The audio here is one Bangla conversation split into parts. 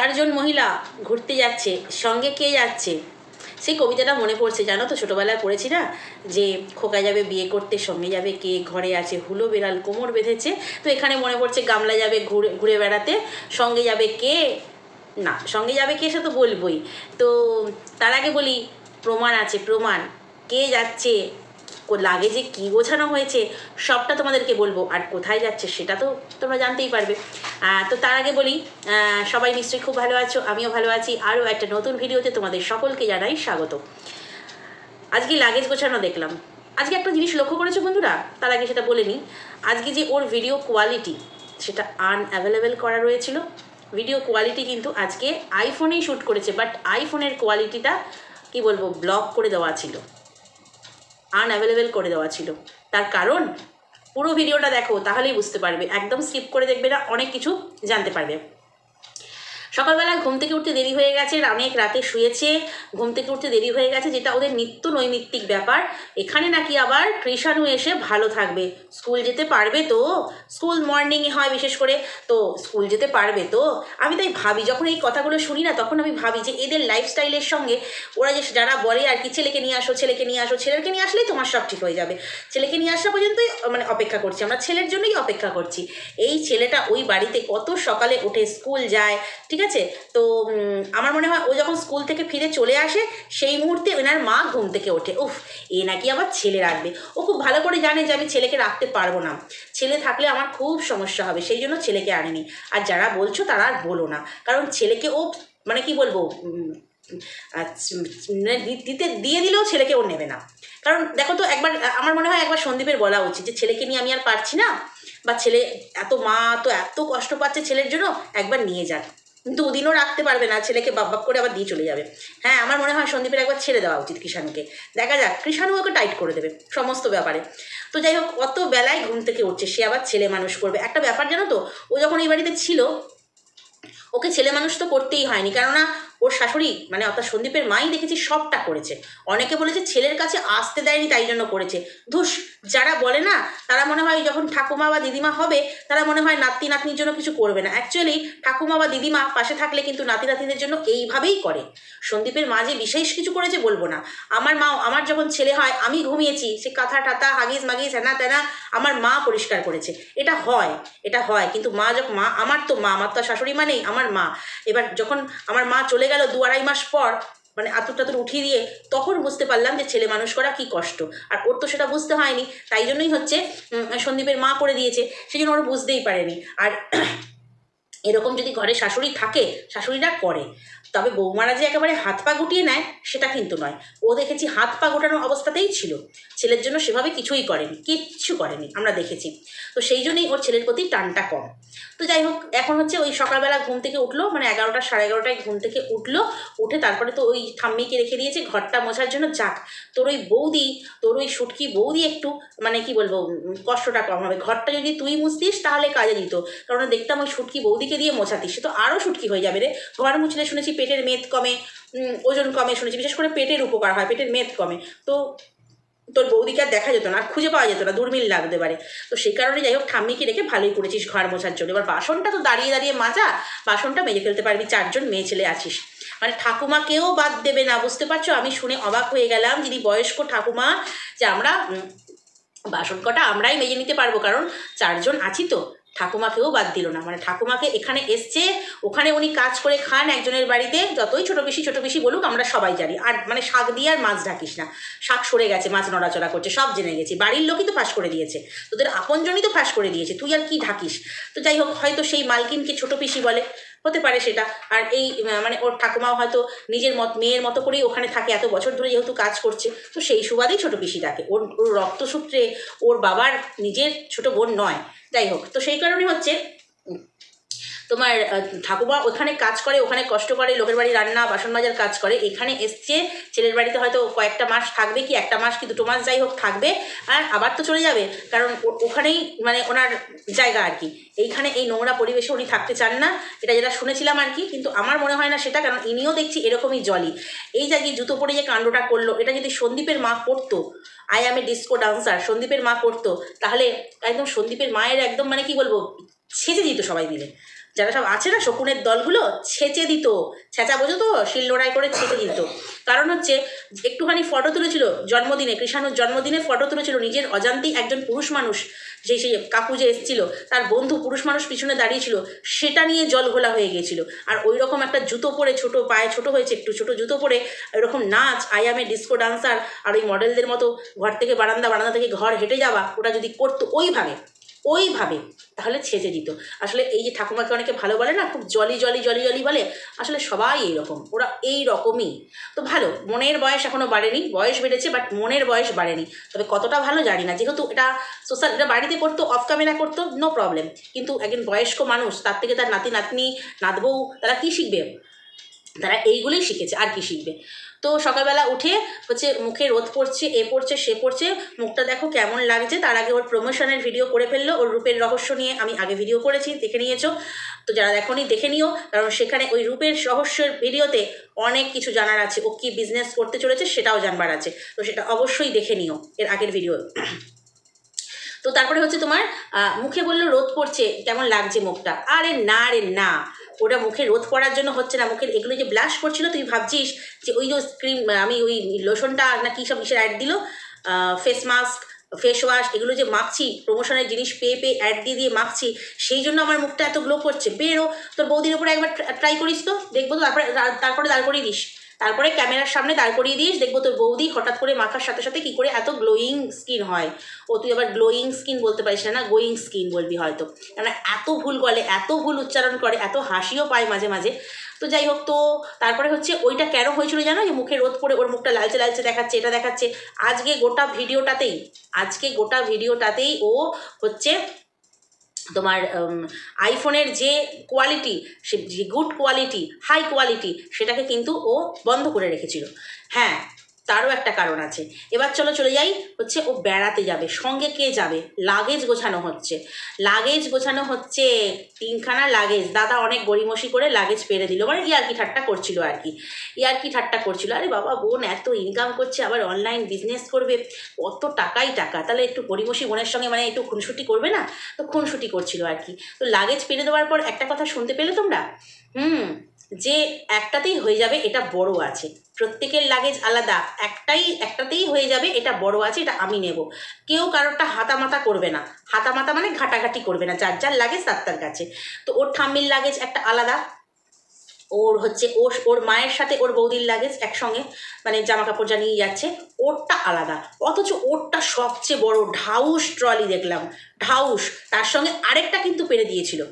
চারজন মহিলা ঘুরতে যাচ্ছে, সঙ্গে কে যাচ্ছে? সেই কবিতাটা মনে পড়ছে, জানো তো, ছোটোবেলায় পড়েছি না, যে খোকা যাবে বিয়ে করতে, সঙ্গে যাবে কে, ঘরে আছে হুলো বেড়াল কোমর বেঁধেছে। তো এখানে মনে পড়ছে গামলা যাবে ঘুরে ঘুরে বেড়াতে, সঙ্গে যাবে কে? না, সঙ্গে যাবে কে সে তো বলবই। তো তার আগে বলি, প্রমাণ আছে, প্রমাণ। কে যাচ্ছে, লাগেজে কী গোছানো হয়েছে, সবটা তোমাদেরকে বলবো। আর কোথায় যাচ্ছে সেটা তো তোমরা জানতেই পারবে। তো তার আগে বলি, সবাই নিশ্চয়ই খুব ভালো আছো, আমিও ভালো আছি। আরও একটা নতুন ভিডিওতে তোমাদের সকলকে জানাই স্বাগত। আজকে লাগেজ গোছানো দেখলাম। আজকে একটা জিনিস লক্ষ্য করেছো বন্ধুরা, তার আগে সেটা বলে নিই। আজকে যে ওর ভিডিও কোয়ালিটি, সেটা আনঅ্যাভেলেবেল করা রয়েছিল। ভিডিও কোয়ালিটি কিন্তু আজকে আইফোনেই শ্যুট করেছে, বাট আইফোনের কোয়ালিটিটা কি বলবো, ব্লক করে দেওয়া ছিল, আনঅ্যাভেলেবেল করে দেওয়া ছিল। তার কারণ পুরো ভিডিওটা দেখো, তাহলেই বুঝতে পারবে, একদম স্কিপ করে দেখবে না, অনেক কিছু জানতে পারবে। সকালবেলা ঘুম থেকে উঠতে দেরি হয়ে গেছে, অনেক রাতে শুয়েছে, ঘুম থেকে উঠতে দেরি হয়ে গেছে, যেটা ওদের নিত্য নৈমিত্তিক ব্যাপার। এখানে নাকি আবার কৃষাণু এসে ভালো থাকবে, স্কুল যেতে পারবে তো, স্কুল মর্নিংয়ে হয় বিশেষ করে, তো স্কুল যেতে পারবে তো। আমি তাই ভাবি, যখন এই কথাগুলো শুনি না, তখন আমি ভাবি যে এদের লাইফস্টাইলের সঙ্গে ওরা যে যারা বলে আর কি, ছেলেকে নিয়ে আসো, ছেলেকে নিয়ে আসো, ছেলেকে নিয়ে আসলেই তোমার সব ঠিক হয়ে যাবে, ছেলেকে নিয়ে আসা পর্যন্তই মানে অপেক্ষা করছি আমরা, ছেলের জন্যই অপেক্ষা করছি। এই ছেলেটা ওই বাড়িতে কত সকালে উঠে স্কুল যায়, ঠিক আছে? তো আমার মনে হয় ও যখন স্কুল থেকে ফিরে চলে আসে, সেই মুহূর্তে ওনার মা ঘুম থেকে ওঠে, উফ এ নাকি আবার ছেলে রাখবে। ও খুব ভালো করে জানে যে আমি ছেলেকে রাখতে পারবো না, ছেলে থাকলে আমার খুব সমস্যা হবে, সেই জন্য ছেলেকে আনেনি। আর যারা বলছো তারা আর বলো না, কারণ ছেলেকে ও মানে কি বলবো, দিয়ে দিলেও ছেলেকে ও নেবে না। কারণ দেখো তো, একবার আমার মনে হয় একবার সন্দীপের বলা উচিত যে ছেলেকে নিয়ে আমি আর পারছি না, বা ছেলে মা তো এত কষ্ট পাচ্ছে ছেলের জন্য, একবার নিয়ে যাক। কিন্তু দুদিনও রাখতে পারবে না, ছেলেকে বাপ বাপ করে আবার দিয়ে চলে যাবে। হ্যাঁ, আমার মনে হয় সন্দীপের একবার ছেড়ে দেওয়া উচিত কৃষাণুকে, দেখা যাক, কৃষাণু ওকে টাইট করে দেবে সমস্ত ব্যাপারে। তো যাই হোক, অত বেলায় ঘুম থেকে উঠছে, সে আবার ছেলে মানুষ করবে। একটা ব্যাপার জানো তো, ও যখন এই বাড়িতে ছিল, ওকে ছেলে মানুষ তো করতেই হয়নি, কেননা ওর শাশুড়ি মানে অর্থাৎ সন্দীপের মাই দেখেছি সবটা করেছে। অনেকে বলেছে ছেলের কাছে আসতে দেয়নি তাই জন্য করেছে। ধুস, যারা বলে না, তারা মনে হয় যখন ঠাকুমা বা দিদিমা হবে, তারা মনে হয় নাতি নাতনির জন্য কিছু করবে না। অ্যাকচুয়ালি ঠাকুমা বা দিদিমা পাশে থাকলে কিন্তু নাতি নাতনিদের জন্য এইভাবেই করে। সন্দীপের মা যে বিশেষ কিছু করেছে বলবো না। আমার মা, আমার যখন ছেলে হয়, আমি ঘুমিয়েছি, সে কাঁথা টাথা হাগিস মাগিস হ্যানা ত্যানা আমার মা পরিষ্কার করেছে। এটা হয়, এটা হয়। কিন্তু মা যখন আমার তো মা, আমার তো শাশুড়ি মা নেই, আমার মা। এবার যখন আমার মা চলে গেল 2-2.5 মাস পর, মানে আতুর টাতুর উঠিয়ে দিয়ে, তখন বুঝতে পারলাম যে ছেলে মানুষ করা কি কষ্ট। আর ওর তো সেটা বুঝতে হয়নি, তাই জন্যই হচ্ছে সন্দীপের মা করে দিয়েছে, সেই জন্য ওরা বুঝতেই পারেনি। আর এরকম যদি ঘরে শাশুড়ি থাকে, শাশুড়িরা করে, তবে বৌমারা যে একেবারে হাত পা গুটিয়ে নেয় সেটা কিন্তু নয়। ও দেখেছি হাত পা গোটানো অবস্থাতেই ছিল, ছেলের জন্য সেভাবে কিছুই করেনি, কিচ্ছু করেনি, আমরা দেখেছি। তো সেই জন্যই ওর ছেলের প্রতি টানটা কম। তো যাই হোক, এখন হচ্ছে ওই সকালবেলা ঘুম থেকে উঠলো, মানে 11টা 11:30টায় ঘুম থেকে উঠলো, উঠে তারপরে তো ওই ঠাম্মিকে রেখে দিয়েছে ঘরটা মোছার জন্য। যাক, তোর ওই বৌদি, তোর ওই শুটকি বৌদি একটু মানে কি বলবো, কষ্টটা কম হবে। ঘরটা যদি তুই মুছতিস তাহলে কাজে দিত, কারণ দেখতাম ওই শুটকি বৌদিকে দিয়ে মোছাতিস, সে তো আরও শুটকি হয়ে যাবে রে। ঘর মুছলে শুনেছি পেটের মেদ কমে, ওজন কমে শুনেছি, বিশেষ করে পেটের উপকার হয়, পেটের মেদ কমে। তো তোর বৌদিকে আর দেখা যেত না, আর খুঁজে পাওয়া যেত না, দুর্মিল লাগতে পারে। তো সেই কারণে যাই হোক, ঠাম্মিকে রেখে ভালোই করেছিস ঘর মোছার জন্য। এবার বাসনটা তো দাঁড়িয়ে দাঁড়িয়ে মাজা, বাসনটা মেজে ফেলতে পারবি, 4জন মেয়ে ছেলে আছিস, মানে ঠাকুমাকেও বাদ দেবে না, বুঝতে পারছো? আমি শুনে অবাক হয়ে গেলাম, যিনি বয়স্ক ঠাকুমা, যে আমরা বাসন কটা আমরাই মেজে নিতে পারবো, কারণ 4জন আছি তো। ঠাকুমাকেও বাদ দিল না, মানে ঠাকুমাকে এখানে এসছে, ওখানে উনি কাজ করে খান একজনের বাড়িতে, যতই ছোটো বেশি বলুক আমরা সবাই জানি। আর মানে শাক দিয়ে আর মাছ ঢাকিস না, শাক সরে গেছে, মাছ নড়াচড়া করছে, সব জেনে গেছি, বাড়ির লোকই তো ফাঁস করে দিয়েছে, তোদের আপনজনই তো ফাঁস করে দিয়েছে, তুই আর কি ঢাকিস? তো যাই হোক, হয়তো সেই মালকিনকে ছোটো পিসি বলে, হতে পারে সেটা। আর এই মানে ওর ঠাকুমাও হয়তো নিজের মেয়ের মতো করেই ওখানে থাকে, এত বছর ধরে যেহেতু কাজ করছে, তো সেই সুবাদেই ছোটো পিসি ডাকে। ওর রক্তসূত্রে ওর বাবার নিজের ছোটো বোন নয়। যাই হোক, তো সেই কারণে হচ্ছে তোমার ঠাকুমা ওখানে কাজ করে, ওখানে কষ্ট করে, লোকের বাড়ি রান্না বাসন মাজার কাজ করে, এখানে এসছে ছেলের বাড়িতে হয়তো কয়েকটা মাস থাকবে, কি 1 মাস কি 2 মাস, যাই হোক থাকবে, আর আবার তো চলে যাবে, কারণ ওখানেই মানে ওনার জায়গা আর কি। এইখানে এই নোংরা পরিবেশে উনি থাকতে চান না, এটা যেটা শুনেছিলাম আর কি, কিন্তু আমার মনে হয় না সেটা, কারণ ইনিও দেখছি এরকমই জলি। এই জায়গায় জুতো পরে যে কাণ্ডটা করলো, এটা যদি সন্দীপের মা করতো, I am A disco dancer, সন্দীপের মা করতো, তাহলে একদম সন্দীপের মায়ের একদম মানে কি বলবো, ছেঁচে দিত সবাই মিলে। যারা সব আছে না শকুনের দলগুলো, ছেঁচে দিত, ছেঁচা বোঝো তো, শিলনোড়ায় করে ছেঁচে দিত। কারণ হচ্ছে একটুখানি ফটো তুলেছিল জন্মদিনে, কৃষাণুর জন্মদিনে ফটো তুলেছিল, নিজের অজান্তেই একজন পুরুষ মানুষ, সেই কাকু যে এসেছিল তার বন্ধু পুরুষ মানুষ পিছনে দাঁড়িয়েছিল, সেটা নিয়ে জল ঘোলা হয়ে গিয়েছিল। আর ওই রকম একটা জুতো পরে, ছোট পায়ে ছোট হয়েছে একটু, ছোট জুতো পরে এরকম নাচ, I am a disco dancer, আর ওই মডেলদের মতো ঘর থেকে বারান্দা, বারান্দা থেকে ঘর হেঁটে যাওয়া, ওটা যদি করতো ওইভাবে তাহলে ছেঁচে দিত। আসলে এই যে ঠাকুমাকে অনেকে ভালো বলে না, খুব জলি জলি জলি জলি বলে, আসলে সবাই এইরকম, ওরা এই রকমই। তো ভালো, মনের বয়স এখনও বাড়েনি, বয়স বেড়েছে বাট মনের বয়স বাড়েনি। তবে কতটা ভালো জানি না, যেহেতু এটা সোশ্যাল, এটা বাড়িতে করতো, অফ ক্যামেরা করতো, নো প্রবলেম। কিন্তু একজন বয়স্ক মানুষ, তার থেকে তার নাতি নাতনি নাতবউ, তারা কী শিখবে? তারা এইগুলোই শিখেছে, আর কি শিখবে? তো সকালবেলা উঠে হচ্ছে মুখে রোদ পড়ছে, এ পড়ছে সে পড়ছে, মুখটা দেখো কেমন লাগছে। তার আগে ওর প্রমোশনের ভিডিও করে ফেললো, ওর রূপের রহস্য নিয়ে আমি আগে ভিডিও করেছি, দেখে নিয়েছো। তো যারা দেখোনি দেখে নিও, কারণ সেখানে ওই রূপের রহস্যের ভিডিওতে অনেক কিছু জানার আছে, ও কী বিজনেস করতে চলেছে সেটাও জানবার আছে, তো সেটা অবশ্যই দেখে নিও এর আগের ভিডিও। তো তারপরে হচ্ছে তোমার মুখে বললো রোদ পড়ছে, কেমন লাগছে মুখটা? আরে না রে না, ওটা মুখে রোদ পড়ার জন্য হচ্ছে না। মুখের এগুলো যে ব্লাশ করছিল, তুই ভাবছিস যে ওই যে ক্রিম, আমি ওই লোশনটা না কী সব কিসের অ্যাড দিল, ফেস মাস্ক, ফেস ওয়াশ, এগুলো যে মাখছি, প্রমোশনের জিনিস পেয়ে পেয়ে অ্যাড দিয়ে দিয়ে মাখছি, সেই জন্য আমার মুখটা এত গ্লো করছে। বেরো, তোর বৌদির উপরে একবার ট্রাই করিস তো, দেখবো তো। তারপরে দাঁড় করিয়ে দিস, তারপরে ক্যামেরার সামনে দাঁড় করিয়ে দিস, দেখবো তোর বৌদি হঠাৎ করে মাখার সাথে সাথে কী করে এত গ্লোয়িং স্কিন হয়। ও তুই আবার গ্লোয়িং স্কিন বলতে পারিস না, গোয়িং স্কিন বলবি হয়তো, কেন এত ভুল বলে, এত ভুল উচ্চারণ করে, এত হাসিও পায় মাঝে মাঝে। তো যাই হোক, তো তারপরে হচ্ছে ওইটা কেন হয়েছিল জানো, যে মুখে রোদ পড়ে ওর মুখটা লালচে লালচে দেখাচ্ছে, এটা দেখাচ্ছে। আজকে গোটা ভিডিওটাতেই ও হচ্ছে তোমার আইফোনের যে কোয়ালিটি, সে যে গুড কোয়ালিটি, হাই কোয়ালিটি, সেটাকে কিন্তু ও বন্ধ করে রেখেছিল। হ্যাঁ, তারও একটা কারণ আছে। এবার চলে যাই হচ্ছে ও বেড়াতে যাবে, সঙ্গে কে যাবে? লাগেজ গোছানো হচ্ছে 3খানা লাগেজ। দাদা অনেক গড়িমসি করে লাগেজ পেরে দিল, মানে ইয়ার্কি ঠাট্টা করছিল। আরে বাবা, বোন এত ইনকাম করছে, আবার অনলাইন বিজনেস করবে, কত টাকাই টাকা, তাহলে একটু গড়িমসি বোনের সঙ্গে মানে একটু খুনসুটি করবে না? তো খুনসুটি করছিল আর কি। তো লাগেজ পেরে দেওয়ার পর একটা কথা শুনতে পেলে তোমরা, যে একটাতেই হয়ে যাবে, এটা বড় আছে। প্রত্যেকের লাগেজ আলাদা, একটাতেই হয়ে যাবে, এটা বড় আছে, এটা আমি নেব। কেউ কারোরটা হাতামাতা করবে না, হাতামাতা মানে ঘাটাঘাটি করবে না, যার যার লাগেজ তার কাছে। তো ওর ঠাম্মির লাগেজ একটা আলাদা, ওর হচ্ছে ওর মায়ের সাথে ওর বৌদির লাগেজ একসঙ্গে, মানে জামা কাপড় যা নিয়ে যাচ্ছে, ওরটা আলাদা। অথচ ওরটা সবচেয়ে বড় ঢাউস ট্রলি দেখলাম, ঢাউস। তার সঙ্গে আরেকটা কিন্তু পেরে দিয়েছিল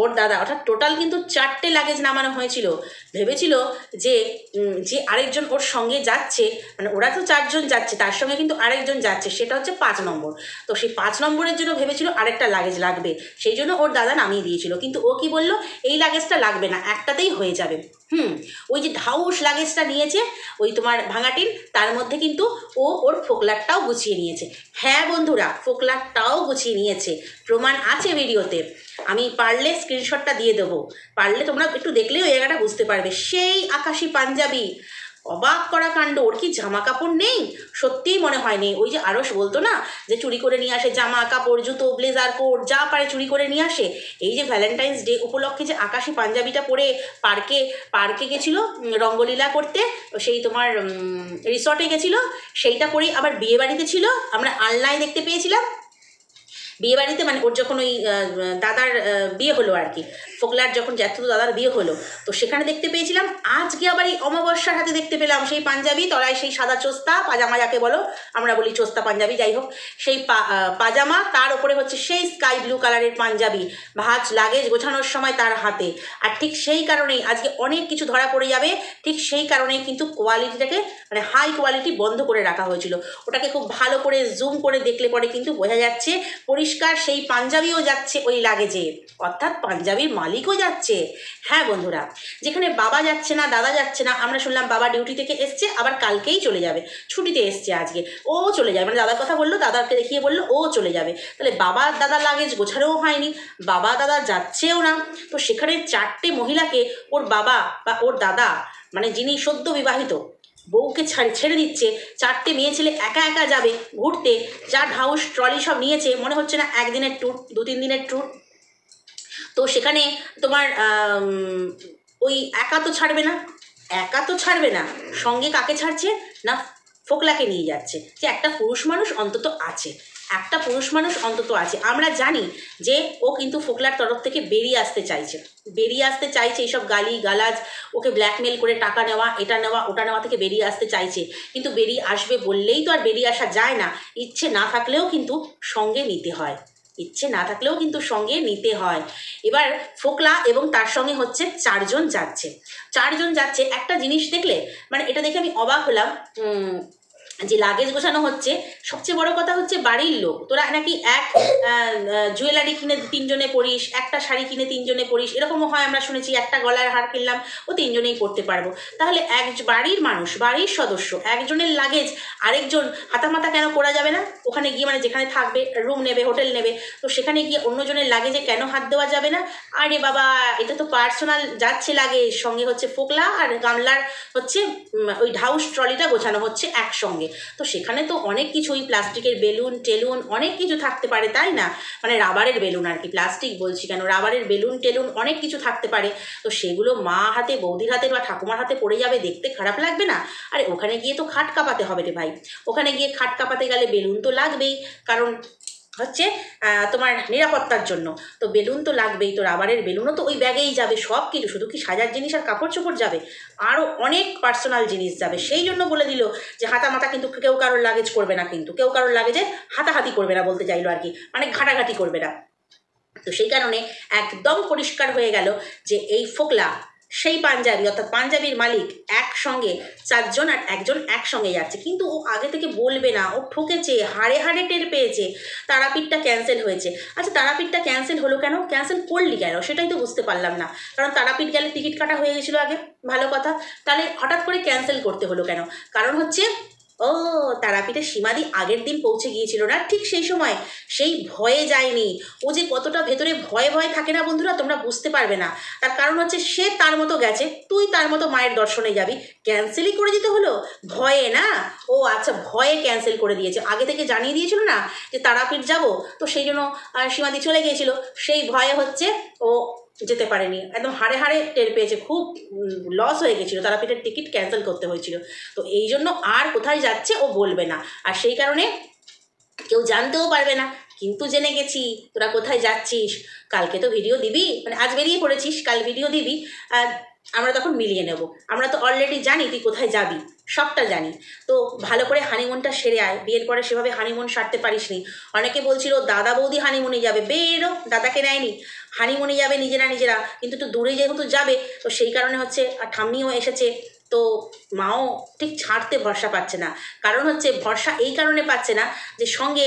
ওর দাদা, অর্থাৎ টোটাল কিন্তু 4টে লাগেজ নামানো হয়েছিল। ভেবেছিল যে আরেকজন ওর সঙ্গে যাচ্ছে, মানে ওরা তো 4জন যাচ্ছে, তার সঙ্গে কিন্তু আরেকজন যাচ্ছে, সেটা হচ্ছে 5 নম্বর। তো সেই 5 নম্বরের জন্য ভেবেছিল আরেকটা লাগেজ লাগবে, সেই জন্য ওর দাদা নামিয়ে দিয়েছিল। কিন্তু ও কি বলল, এই লাগেজটা লাগবে না, একটাতেই হয়ে যাবে। ওই যে ঢাউস লাগেজটা নিয়েছে, ওই তোমার ভাঙাটিন, তার মধ্যে কিন্তু ওর ফোকলারটাও গুছিয়ে নিয়েছে। হ্যাঁ বন্ধুরা, ফোকলারটাও গুছিয়ে নিয়েছে, প্রমাণ আছে ভিডিওতে। আমি পারলে স্ক্রিনশটটা দিয়ে দেবো, পারলে তোমরা একটু দেখলেই ওই জায়গাটা বুঝতে পারবে। সেই আকাশি পাঞ্জাবি, অবাক করা কাণ্ড। ওর কি জামা কাপড় নেই? সত্যিই মনে হয় নেই। ওই যে আরস বলতো না, যে চুরি করে নিয়ে আসে জামা কাপড়, জুতো, ব্লেজার, কোট, যা পারে চুরি করে নিয়ে আসে। এই যে ভ্যালেন্টাইন্স ডে উপলক্ষে যে আকাশি পাঞ্জাবিটা পরে পার্কে গেছিলো রঙ্গলীলা করতে, সেই তোমার রিসর্টে গেছিলো, সেইটা পরেই আবার বিয়ে বাড়িতে ছিল, আমরা আলনায় দেখতে পেয়েছিলাম। বিয়ে বাড়িতে মানে ওর যখন ওই দাদার বিয়ে হলো আর কি, ফোকলার যখন জ্যাঠতো দাদার বিয়ে হলো, তো সেখানে দেখতে পেয়েছিলাম। আজকে আবার এই অমাবস্যার হাতে দেখতে পেলাম সেই পাঞ্জাবি, তলায় সেই সাদা চোস্তা পাজামা, যাকে বলো, আমরা বলি চোস্তা পাঞ্জাবি, যাই হোক, সেই পাজামা, তার উপরে হচ্ছে সেই স্কাই ব্লু কালারের পাঞ্জাবি, ভাঁজ লাগেজ গোছানোর সময় তার হাতে। আর ঠিক সেই কারণেই আজকে অনেক কিছু ধরা পড়ে যাবে, ঠিক সেই কারণেই কিন্তু কোয়ালিটিটাকে, মানে হাই কোয়ালিটি বন্ধ করে রাখা হয়েছিল। ওটাকে খুব ভালো করে জুম করে দেখলে পরে কিন্তু বোঝা যাচ্ছে পরিষ্কার, সেই পাঞ্জাবিও যাচ্ছে ওই লাগেজে, অর্থাৎ পাঞ্জাবির মালিকও যাচ্ছে। হ্যাঁ বন্ধুরা, যেখানে বাবা যাচ্ছে না, দাদা যাচ্ছে না, আমরা শুনলাম বাবা ডিউটি থেকে এসছে, আবার কালকেই চলে যাবে, ছুটিতে এসছে আজকে, ও চলে যাবে, মানে দাদার কথা বললো, দাদাকে দেখিয়ে বললো ও চলে যাবে। তাহলে বাবা দাদার লাগেজ গোছানোও হয়নি, বাবা দাদা যাচ্ছেও না। তো সেখানে 4টে মহিলাকে ওর বাবা বা ওর দাদা, মানে যিনি সদ্য বিবাহিত, বউকে ছেড়ে দিচ্ছে, 4টে মেয়ে ছেলে একা একা যাবে ঘুরতে, যা ঢাউস ট্রলি সব নিয়েছে, মনে হচ্ছে না একদিনের ট্যুর, 2-3 দিনের ট্যুর। তো সেখানে তোমার ওই একা তো ছাড়বে না, একা তো ছাড়বে না, সঙ্গে কাকে ছাড়ছে না, ফোকলাকে নিয়ে যাচ্ছে, যে একটা পুরুষ মানুষ অন্তত আছে, একটা পুরুষ মানুষ অন্তত আছে। আমরা জানি যে ও কিন্তু ফোকলার তরফ থেকে বেরিয়ে আসতে চাইছে, বেরিয়ে আসতে চাইছে, এইসব গালি গালাজ, ওকে ব্ল্যাকমেল করে টাকা নেওয়া, এটা নেওয়া ওটা নেওয়া থেকে বেরিয়ে আসতে চাইছে। কিন্তু বেরিয়ে আসবে বললেই তো আর বেরিয়ে আসা যায় না, ইচ্ছে না থাকলেও কিন্তু সঙ্গে নিতে হয়, ইচ্ছে না থাকলেও কিন্তু সঙ্গে নিতে হয়। এবার ফোকলা এবং তার সঙ্গে হচ্ছে 4 জন যাচ্ছে, 4 জন যাচ্ছে। একটা জিনিস দেখলে মানে এটা দেখে আমি অবাক হলাম, যে লাগেজ গোছানো হচ্ছে, সবচেয়ে বড় কথা হচ্ছে বাড়ির লোক, তোরা নাকি এক জুয়েলারি কিনে 3 জনে পরিস, একটা শাড়ি কিনে 3 জনে পরিস, এরকমও হয় আমরা শুনেছি, একটা গলার হার কিনলাম ও 3 জনেই পরতে পারবো। তাহলে এক বাড়ির মানুষ, বাড়ির সদস্য একজনের লাগেজ আরেকজন হাতামাতা কেন করা যাবে না? ওখানে গিয়ে মানে যেখানে থাকবে, রুম নেবে, হোটেল নেবে, তো সেখানে গিয়ে অন্যজনের লাগেজে কেন হাত দেওয়া যাবে না? আরে বাবা, এটা তো পার্সোনাল যাচ্ছে লাগেজ, সঙ্গে হচ্ছে ফোকলা আর গামলার হচ্ছে ওই ঢাউস ট্রলিটা গোছানো হচ্ছে একসঙ্গে। তো সেখানে তো অনেক কিছুই, প্লাস্টিকের বেলুন টেলুন অনেক কিছু থাকতে পারে, তাই না? মানে রাবারের বেলুন আর কি, প্লাস্টিক বলছি কেন, রাবারের বেলুন টেলুন অনেক কিছু থাকতে পারে। তো সেগুলো মা হাতে, বৌদির হাতে বা ঠাকুমার হাতে পড়ে যাবে, দেখতে খারাপ লাগবে না? আরে ওখানে গিয়ে তো খাট কাঁপাতে হবে রে ভাই, ওখানে গিয়ে খাট কাঁপাতে গেলে বেলুন তো লাগবেই, কারণ হচ্ছে তোমার নিরাপত্তার জন্য তো বেলুন তো লাগবেই। তো রাবারের বেলুনও তো ওই ব্যাগেই যাবে, সব কিছু, শুধু কি সাজার জিনিস আর কাপড় চোপড় যাবে, আরও অনেক পার্সোনাল জিনিস যাবে। সেই জন্য বলে দিল যে হাতামাতা কিন্তু কেউ কারোর লাগেজ করবে না, কিন্তু কেউ কারোর লাগেজে হাতাহাতি করবে না বলতে চাইলো আর কি, মানে ঘাটাঘাটি করবে না। তো সেই কারণে একদম পরিষ্কার হয়ে গেল যে এই ফোকলা সেই পাঞ্জাবি, অর্থাৎ পাঞ্জাবির মালিক, একসঙ্গে 4 জন আর একজন একসঙ্গে যাচ্ছে। কিন্তু ও আগে থেকে বলবে না, ও ঠকেছে, হাড়ে হাড়ে টের পেয়েছে তারাপীঠটা ক্যান্সেল হয়েছে। আচ্ছা তারাপীঠটা ক্যান্সেল হলো কেন, ক্যান্সেল করলি কেন, সেটাই তো বুঝতে পারলাম না। কারণ তারাপীঠ গেলে টিকিট কাটা হয়ে গেছিলো আগে, ভালো কথা, তাহলে হঠাৎ করে ক্যান্সেল করতে হলো কেন? কারণ হচ্ছে ও তারাপীঠে সীমাদি আগের দিন পৌঁছে গিয়েছিল না, ঠিক সেই সময়, সেই ভয়ে যায়নি। ও যে কতটা ভেতরে ভয়ে ভয়ে থাকে না বন্ধুরা, তোমরা বুঝতে পারবে না। তার কারণ হচ্ছে সে তার মতো গেছে, তুই তার মতো মায়ের দর্শনে যাবি, ক্যান্সেলই করে দিতে হলো ভয়ে না? ও আচ্ছা, ভয়ে ক্যান্সেল করে দিয়েছে, আগে থেকে জানিয়ে দিয়েছিল না যে তারাপীঠ যাব, তো সেই জন্য সীমাদি চলে গিয়েছিল, সেই ভয়ে হচ্ছে ও যেতে পারেনি, একদম হাড়ে হাড়ে টের পেয়েছে, খুব লস হয়ে গেছিলো, তারাপীঠের টিকিট ক্যান্সেল করতে হয়েছিল। তো এই জন্য আর কোথায় যাচ্ছে ও বলবে না, আর সেই কারণে কেউ জানতেও পারবে না। কিন্তু জেনে গেছি তোরা কোথায় যাচ্ছিস, কালকে তো ভিডিও দিবি, মানে আজ বেরিয়ে পড়েছিস, কাল ভিডিও দিবি, আমরা তখন মিলিয়ে নেব। আমরা তো অলরেডি জানি তুই কোথায় যাবি, সবটা জানি। তো ভালো করে হানিমুনটা সেরে আয়, বিয়ের পরে সেভাবে হানিমুন সারতে পারিস নি। অনেকে বলছিল দাদা বৌদি হানিমুনে যাবে, বেরো, দাদাকে নেয়নি, হানিমুনে যাবে নিজেরা নিজেরা, কিন্তু একটু দূরে যেহেতু যাবে তো সেই কারণে হচ্ছে, আর ঠাম্মিও এসেছে, তো মাও ঠিক ছাড়তে ভরসা পাচ্ছে না। কারণ হচ্ছে ভরসা এই কারণে পাচ্ছে না যে সঙ্গে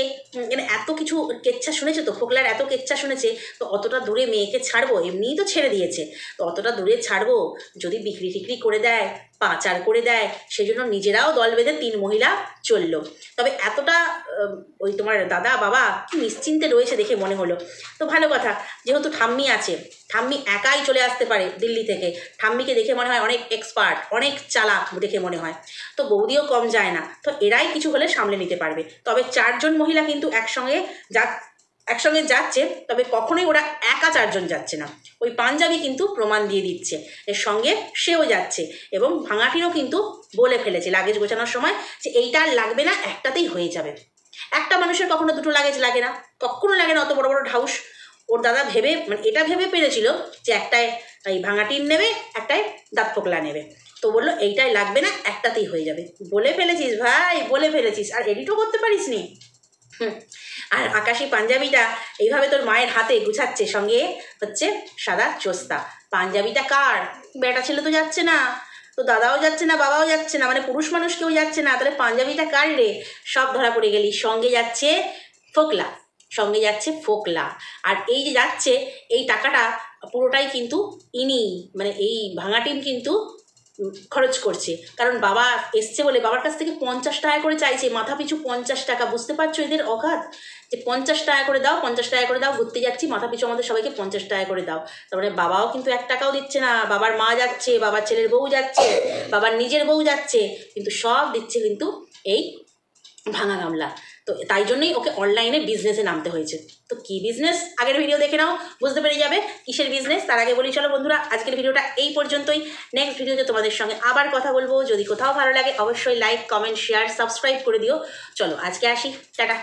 মানে এত কিছু কেচ্ছা শুনেছে, তো ফোকলার এত কেচ্ছা শুনেছে, তো অতটা দূরে মেয়েকে ছাড়বো, এমনিই তো ছেড়ে দিয়েছে, তো অতটা দূরে ছাড়বো, যদি বিক্রি টিক্রি করে দেয়, পাচার করে দেয়, সেই জন্য নিজেরাও দল বেঁধে 3 মহিলা চললো। তবে এতটা ওই তোমার দাদা বাবা কি নিশ্চিন্তে রয়েছে দেখে মনে হলো। তো ভালো কথা, যেহেতু ঠাম্মি আছে, ঠাম্মি একাই চলে আসতে পারে দিল্লি থেকে, ঠাম্মিকে দেখে মনে হয় অনেক এক্সপার্ট, অনেক চালাক দেখে মনে হয়, তো বৌদিও কম যায় না, তো এরাই কিছু হলে সামলে নিতে পারবে। তবে 4 জন মহিলা কিন্তু একসঙ্গে যাচ্ছে, তবে কখনোই ওরা একা 4 জন যাচ্ছে না। ওই পাঞ্জাবি কিন্তু প্রমাণ দিয়ে দিচ্ছে এর সঙ্গে সেও যাচ্ছে, এবং ভাঙাটিনও কিন্তু বলে ফেলেছে লাগেজ গোছানোর সময় যে এইটা আর লাগবে না, একটাতেই হয়ে যাবে। একটা মানুষের কখনো 2টো লাগেজ লাগে না, কখনো লাগে না, অত বড় বড় ঢাউস। ওর দাদা ভেবে মানে এটা ভেবে পেরেছিল যে একটায় এই ভাঙাটিন নেবে, একটায় দাঁত ফোকলা নেবে, তো বললো এইটাই লাগবে না, একটাতেই হয়ে যাবে। বলে ফেলেছিস ভাই, বলে ফেলেছিস, আর এডিটও করতে পারিস নি। আর আকাশি পাঞ্জাবিটা এইভাবে তোর মায়ের হাতে গুছাচ্ছে, সঙ্গে হচ্ছে সাদা চোস্তা। পাঞ্জাবিটা কার? বেটা ছেলে তো যাচ্ছে না, তো দাদাও যাচ্ছে না, বাবাও যাচ্ছে না, মানে পুরুষ মানুষ কেউ যাচ্ছে না, তাহলে পাঞ্জাবিটা কার রে? সব ধরা পড়ে গেলি। সঙ্গে যাচ্ছে ফোকলা, সঙ্গে যাচ্ছে ফোকলা। আর এই যে যাচ্ছে, এই টাকাটা পুরোটাই কিন্তু ইনি মানে এই ভাঙাটিন কিন্তু খরচ করছে, কারণ বাবা এসছে বলে বাবার কাছ থেকে 50 টাকা করে চাইছে, মাথা পিছু 50 টাকা। বুঝতে পারছো এদের অঘাত, যে 50 টাকা করে দাও, 50 টাকা করে দাও, ঘুরতে যাচ্ছি, মাথা পিছু আমাদের সবাইকে 50 টাকা করে দাও। তারপরে বাবাও কিন্তু 1 টাকাও দিচ্ছে না, বাবার মা যাচ্ছে, বাবার ছেলের বউ যাচ্ছে, বাবার নিজের বউ যাচ্ছে, কিন্তু সব দিচ্ছে কিন্তু এই ভাঙা গামলা। তো তো তাই জন্যই ওকে অনলাইনে বিজনেসে নামতে হয়েছে। তো কী বিজনেস আগের ভিডিও দেখে নাও, বুঝতে পেরে যাবে কিসের বিজনেস। তার আগে বলি চলো বন্ধুরা, আজকের ভিডিওটা এই পর্যন্তই। নেক্সট ভিডিওতে তোমাদের সঙ্গে আবার কথা বলবো। যদি কোথাও ভালো লাগে অবশ্যই লাইক, কমেন্ট, শেয়ার, সাবস্ক্রাইব করে দিও। চলো আজকে আসি, টাটা।